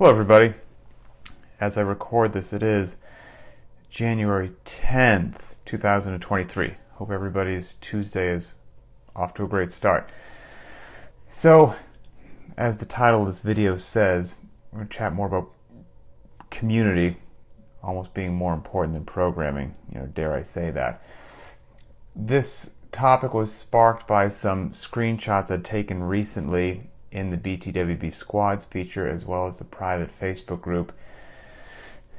Hello everybody. As I record this, it is January 10th, 2023. Hope everybody's Tuesday is off to a great start. So, as the title of this video says, we're going to chat more about community almost being more important than programming. Dare I say that. This topic was sparked by some screenshots I'd taken recently in the BTWB Squads feature, as well as the private Facebook group,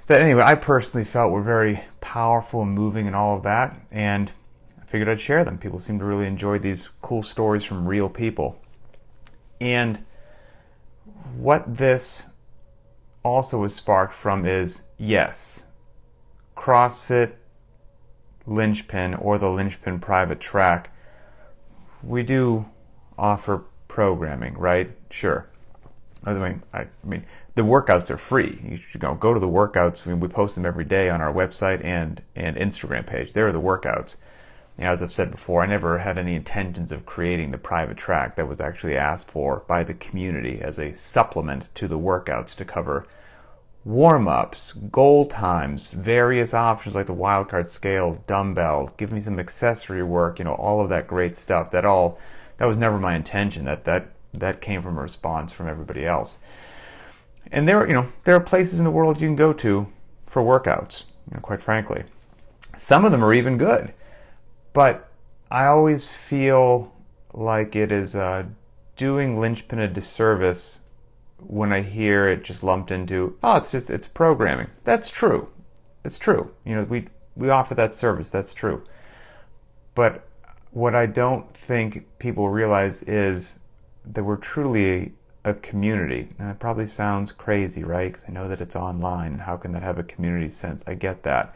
that anyway I personally felt were very powerful and moving and all of that, and I figured I'd share them. People seem to really enjoy these cool stories from real people. And what this also was sparked from is, yes, CrossFit, Linchpin, or the Linchpin private track, we do offer programming, right? Sure. I mean, the workouts are free. You should go to the workouts. We post them every day on our website and Instagram page. There are the workouts. As I've said before, I never had any intentions of creating the private track. That was actually asked for by the community as a supplement to the workouts to cover warm-ups, goal times, various options like the wildcard scale, dumbbell, give me some accessory work, all of that great stuff. That was never my intention. That came from a response from everybody else. And there are places in the world you can go to for workouts, quite frankly. Some of them are even good. But I always feel like it is doing Linchpin a disservice when I hear it just lumped into, it's programming. That's true. It's true. We offer that service. That's true. But what I don't think people realize is that we're truly a community. And that probably sounds crazy, right? Because I know that it's online. How can that have a community sense? I get that.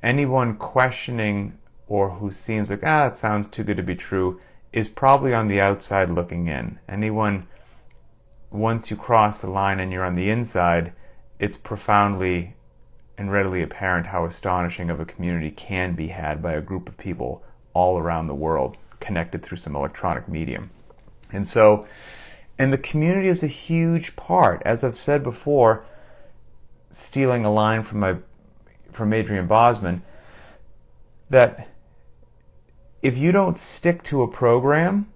Anyone questioning or who seems like, it sounds too good to be true, is probably on the outside looking in. Anyone, once you cross the line and you're on the inside, it's profoundly and readily apparent how astonishing of a community can be had by a group of people all around the world, connected through some electronic medium. And the community is a huge part. As I've said before, stealing a line from Adrian Bosman, that if you don't stick to a program,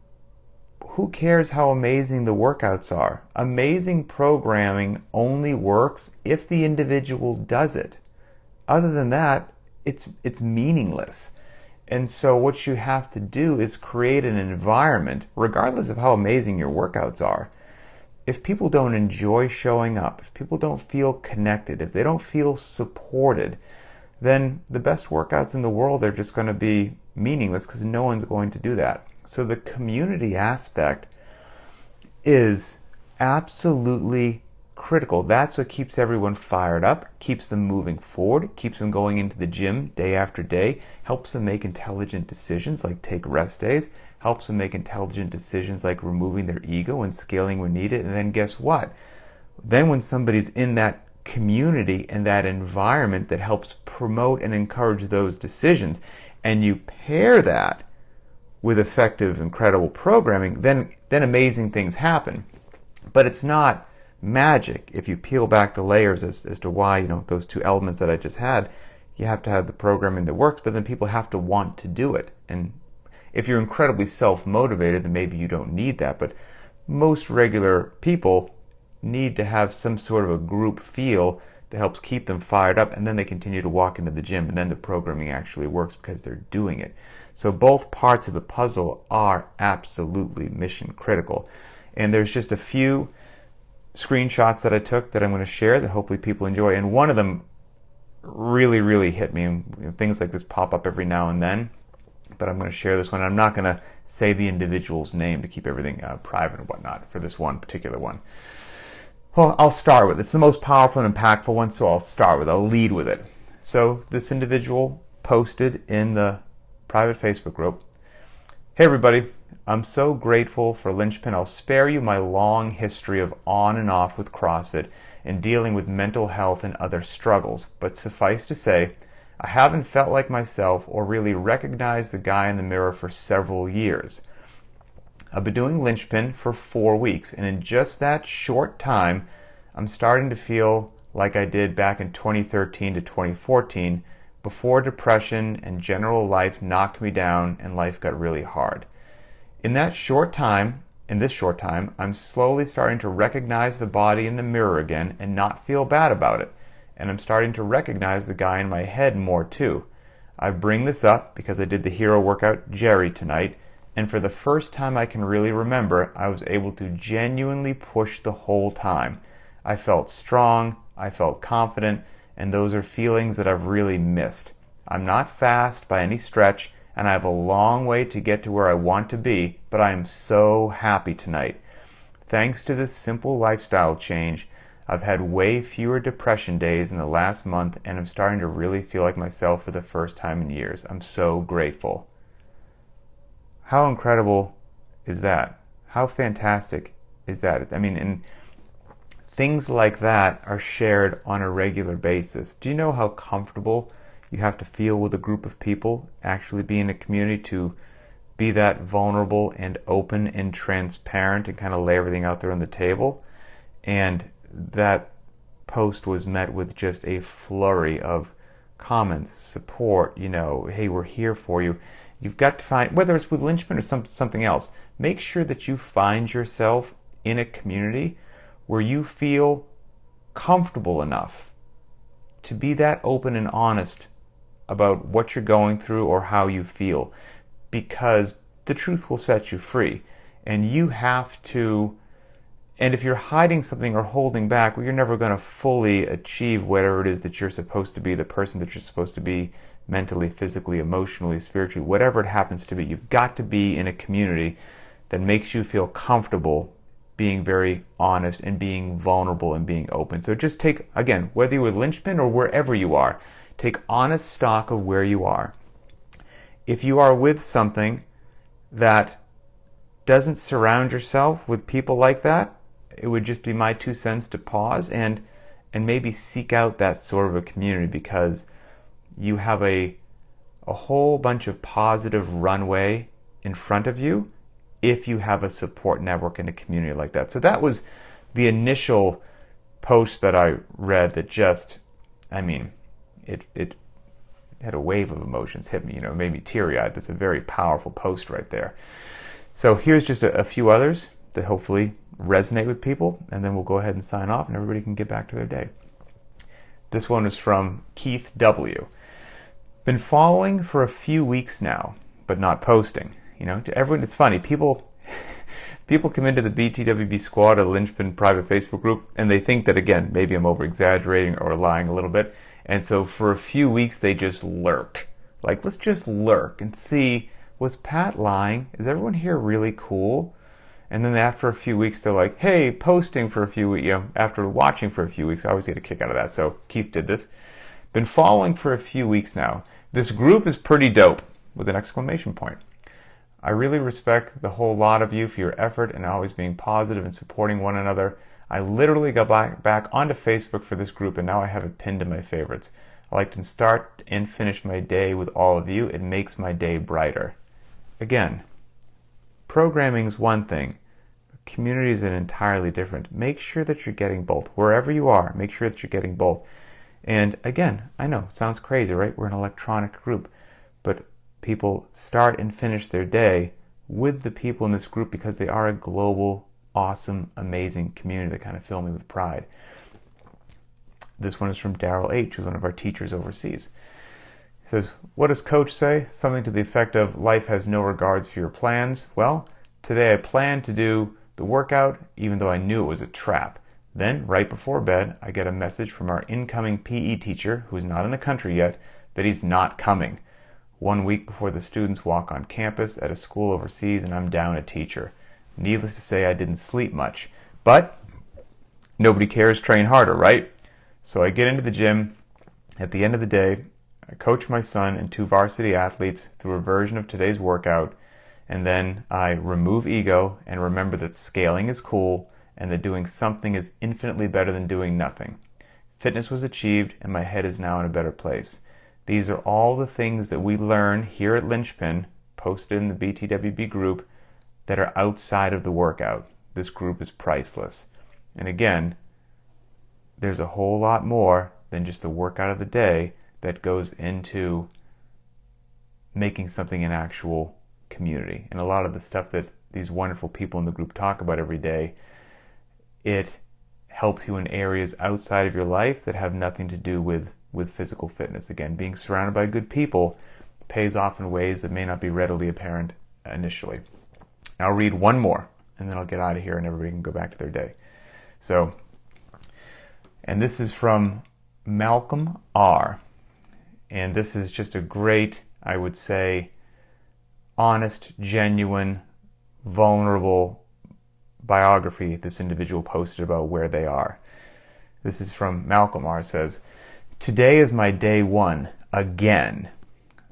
who cares how amazing the workouts are? Amazing programming only works if the individual does it. Other than that, it's meaningless. And so what you have to do is create an environment, regardless of how amazing your workouts are. If people don't enjoy showing up, if people don't feel connected, if they don't feel supported, then the best workouts in the world are just going to be meaningless because no one's going to do that. So the community aspect is absolutely critical. That's what keeps everyone fired up, keeps them moving forward, keeps them going into the gym day after day, helps them make intelligent decisions like take rest days, helps them make intelligent decisions like removing their ego and scaling when needed. And then guess what? Then when somebody's in that community and that environment that helps promote and encourage those decisions, and you pair that with effective, incredible programming, then amazing things happen. But it's not magic. If you peel back the layers as to why, those two elements that I just had, you have to have the programming that works, but then people have to want to do it. And if you're incredibly self-motivated, then maybe you don't need that. But most regular people need to have some sort of a group feel that helps keep them fired up, and then they continue to walk into the gym, and then the programming actually works because they're doing it. So both parts of the puzzle are absolutely mission critical. And there's just a few screenshots that I took that I'm going to share that hopefully people enjoy. And one of them really, really hit me. Things like this pop up every now and then, but I'm going to share this one. I'm not going to say the individual's name to keep everything private and whatnot for this one particular one. Well, I'll start with it. It's the most powerful and impactful one, so I'll lead with it. So this individual posted in the private Facebook group, "Hey everybody, I'm so grateful for Linchpin. I'll spare you my long history of on and off with CrossFit and dealing with mental health and other struggles, but suffice to say, I haven't felt like myself or really recognized the guy in the mirror for several years. I've been doing Linchpin for 4 weeks, and in just that short time, I'm starting to feel like I did back in 2013 to 2014, before depression and general life knocked me down and life got really hard. In this short time, I'm slowly starting to recognize the body in the mirror again and not feel bad about it. And I'm starting to recognize the guy in my head more too. I bring this up because I did the hero workout Jerry tonight, and for the first time I can really remember, I was able to genuinely push the whole time. I felt strong, I felt confident, and those are feelings that I've really missed. I'm not fast by any stretch, and I have a long way to get to where I want to be, but I am so happy tonight. Thanks to this simple lifestyle change, I've had way fewer depression days in the last month, and I'm starting to really feel like myself for the first time in years. I'm so grateful. How incredible is that? How fantastic is that? I mean, and things like that are shared on a regular basis. Do you know how comfortable you have to feel with a group of people, actually be in a community to be that vulnerable and open and transparent and kind of lay everything out there on the table? And that post was met with just a flurry of comments, support, hey, we're here for you. You've got to find, whether it's with Linchpin or something else, make sure that you find yourself in a community where you feel comfortable enough to be that open and honest about what you're going through or how you feel, because the truth will set you free. And you have to, and if you're hiding something or holding back, well, you're never going to fully achieve whatever it is that you're supposed to be, the person that you're supposed to be mentally, physically, emotionally, spiritually, whatever it happens to be. You've got to be in a community that makes you feel comfortable being very honest and being vulnerable and being open. So just take, again, whether you're with Linchpin or wherever you are, take honest stock of where you are. If you are with something that doesn't surround yourself with people like that, it would just be my 2 cents to pause and maybe seek out that sort of a community, because you have a whole bunch of positive runway in front of you if you have a support network in a community like that. So that was the initial post that I read that just, it had a wave of emotions hit me, made me teary-eyed. That's a very powerful post right there. So here's just a few others that hopefully resonate with people, and then we'll go ahead and sign off and everybody can get back to their day. This one is from Keith W. Been following for a few weeks now, but not posting. To everyone, it's funny. People come into the BTWB squad, a Linchpin private Facebook group, and they think that, again, maybe I'm over-exaggerating or lying a little bit. And so for a few weeks, they just lurk. Like, let's just lurk and see, was Pat lying? Is everyone here really cool? And then after a few weeks, they're like, hey, posting for a few weeks, after watching for a few weeks. I always get a kick out of that. So Keith did this. Been following for a few weeks now. This group is pretty dope, with an exclamation point. I really respect the whole lot of you for your effort and always being positive and supporting one another. I literally got back onto Facebook for this group, and now I have it pinned to my favorites. I like to start and finish my day with all of you. It makes my day brighter. Again, programming is one thing. Community is an entirely different. Make sure that you're getting both. Wherever you are, make sure that you're getting both. And again, I know, it sounds crazy, right? We're an electronic group. But people start and finish their day with the people in this group because they are a global, awesome, amazing community that kind of fill me with pride. This one is from Daryl H., who's one of our teachers overseas. He says, what does Coach say? Something to the effect of, life has no regards for your plans. Well, today I planned to do the workout, even though I knew it was a trap. Then, right before bed, I get a message from our incoming PE teacher, who's not in the country yet, that he's not coming. 1 week before the students walk on campus at a school overseas, and I'm down a teacher. Needless to say, I didn't sleep much. But nobody cares, train harder, right? So I get into the gym. At the end of the day, I coach my son and 2 varsity athletes through a version of today's workout, and then I remove ego and remember that scaling is cool and that doing something is infinitely better than doing nothing. Fitness was achieved, and my head is now in a better place. These are all the things that we learn here at Linchpin, posted in the BTWB group, that are outside of the workout. This group is priceless. And again, there's a whole lot more than just the workout of the day that goes into making something an actual community. And a lot of the stuff that these wonderful people in the group talk about every day, it helps you in areas outside of your life that have nothing to do with physical fitness. Again, being surrounded by good people pays off in ways that may not be readily apparent initially. I'll read one more, and then I'll get out of here and everybody can go back to their day. So, and this is from Malcolm R. And this is just a great, I would say, honest, genuine, vulnerable biography this individual posted about where they are. This is from Malcolm R. It says, "Today is my day one, again.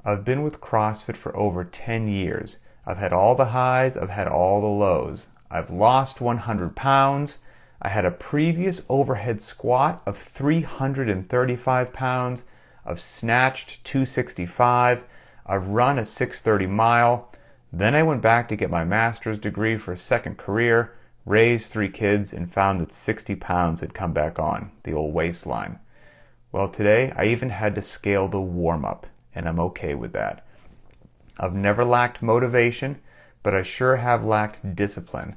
I've been with CrossFit for over 10 years. I've had all the highs, I've had all the lows. I've lost 100 pounds. I had a previous overhead squat of 335 pounds. I've snatched 265. I've run a 6:30 mile. Then I went back to get my master's degree for a second career, raised 3 kids, and found that 60 pounds had come back on, the old waistline. Well, today I even had to scale the warm-up, and I'm okay with that. I've never lacked motivation, but I sure have lacked discipline.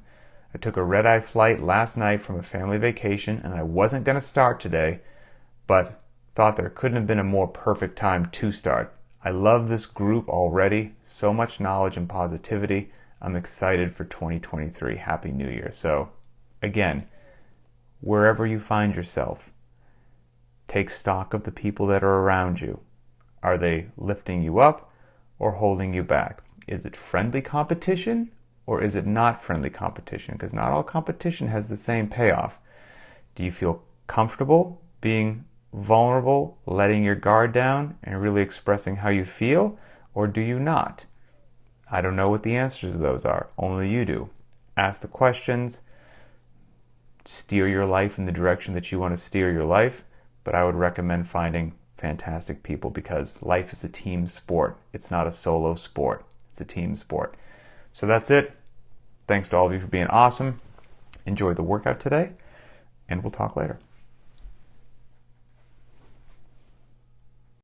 I took a red-eye flight last night from a family vacation, and I wasn't going to start today, but thought there couldn't have been a more perfect time to start. I love this group already. So much knowledge and positivity. I'm excited for 2023. Happy New Year." So, again, wherever you find yourself, take stock of the people that are around you. Are they lifting you up or holding you back? Is it friendly competition or is it not friendly competition? Because not all competition has the same payoff. Do you feel comfortable being vulnerable, letting your guard down, and really expressing how you feel, or do you not? I don't know what the answers to those are. Only you do. Ask the questions, steer your life in the direction that you want to steer your life, but I would recommend finding fantastic people because life is a team sport. It's not a solo sport. It's a team sport. So that's it. Thanks to all of you for being awesome. Enjoy the workout today, and we'll talk later.